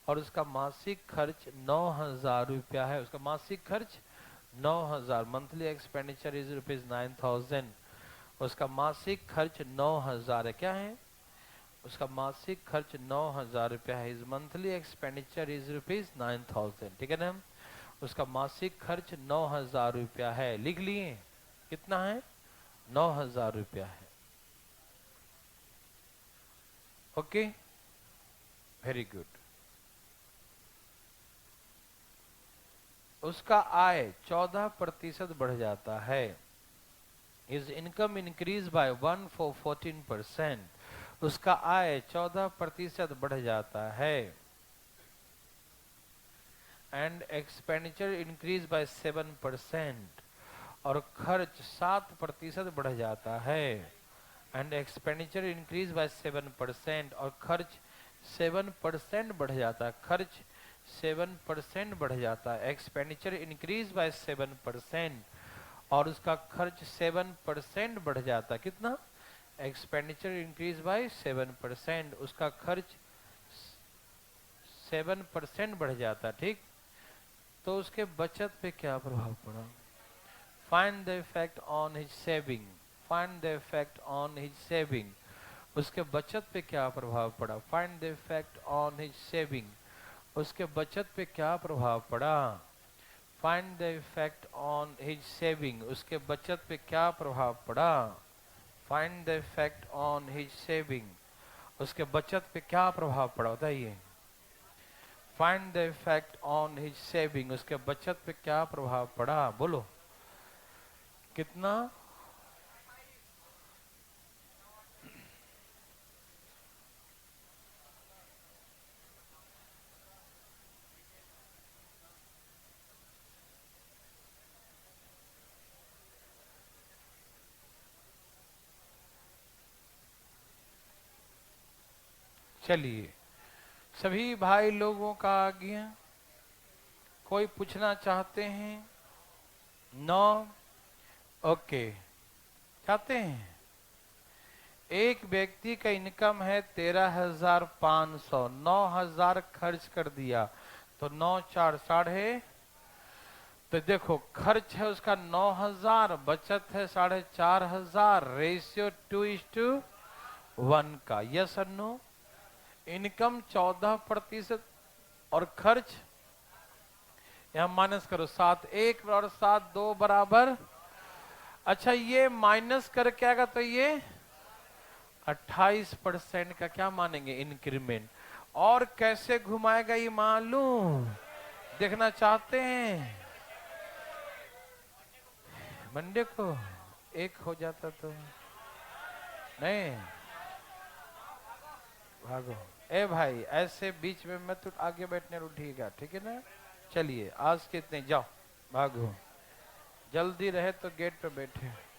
और उसका मासिक खर्च 9,000 रुपया है। उसका मासिक खर्च 9,000, मंथली एक्सपेंडिचर इज ₹9,000, उसका मासिक खर्च 9,000 है। क्या है? उसका मासिक खर्च 9,000 रुपया है। हिज मंथली एक्सपेंडिचर इज ₹9,000, ठीक है ना। उसका मासिक खर्च 9,000 रुपया है। लिख लिए कितना है? 9,000 रुपया है। Okay, very good. उसका आय 14% बढ़ जाता है। His income increase by 14%। उसका आय 14% बढ़ जाता है। एंड एक्सपेंडिचर इंक्रीज बाय 7% और खर्च 7% बढ़ जाता है। एंड एक्सपेंडिचर इंक्रीज बाय 7% और खर्च 7% बढ़ जाता है। खर्च 7% बढ़ जाता है। एक्सपेंडिचर इंक्रीज बाय 7% और उसका खर्च 7% बढ़ जाता है। कितना? एक्सपेंडिचर इंक्रीज बाय 7%, उसका खर्च 7% बढ़ जाता है, ठीक। तो उसके बचत पे क्या प्रभाव पड़ा? Find the effect on his saving. Find the effect on his saving. उसके बचत पे क्या प्रभाव पड़ा? Find the effect on his saving. उसके बचत पे क्या प्रभाव पड़ा? Find the effect on his saving. उसके बचत पे क्या प्रभाव पड़ा? Find the effect on his saving. उसके बचत पे क्या प्रभाव पड़ा बताइए। Find the effect on his saving. उसके बचत पे क्या प्रभाव पड़ा? बोलो कितना? चलिए सभी भाई लोगों का आ गया। कोई पूछना चाहते हैं? No, okay. चाहते हैं? एक व्यक्ति का इनकम है 13,500, 9,000 खर्च कर दिया तो 9 4 साढ़े, तो देखो खर्च है उसका 9,000, बचत है 4,500, रेशियो 2:1 का, यस और नो। इनकम 14% और खर्च यहां माइनस करो, 7 1 और 7 2 बराबर। अच्छा ये माइनस करके आएगा तो ये 28% का क्या मानेंगे? इंक्रीमेंट। और कैसे घुमाएगा ये मालूम? देखना चाहते हैं? मंडे को एक हो जाता तो नहीं भागो। ए भाई ऐसे बीच में मत आगे बैठने उठिएगा, ठीक है ना। चलिए आज कितने जाओ, भागो, जल्दी रहे तो गेट पे बैठे।